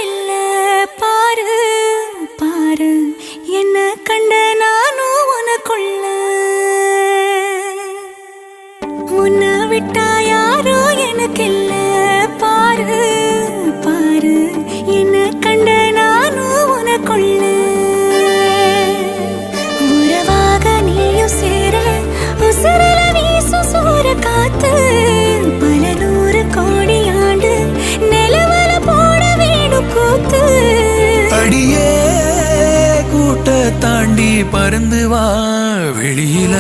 இல்ல பாரு பாரு என்ன கண்ட நானும் உனக்குள்ள உன்னை விட்டா யாரோ எனக்கு இல்ல பாரு பாரு என்ன கண்ட நானும் உனக்குள்ள உறவாக நீயும் சேர உசுரல வீசும் சூற காத்து பல நூறு கோடி ஆண்டு நிலவல போட வேணும் கூத்து அடியே கூட்ட தாண்டி பறந்து வா வெளியில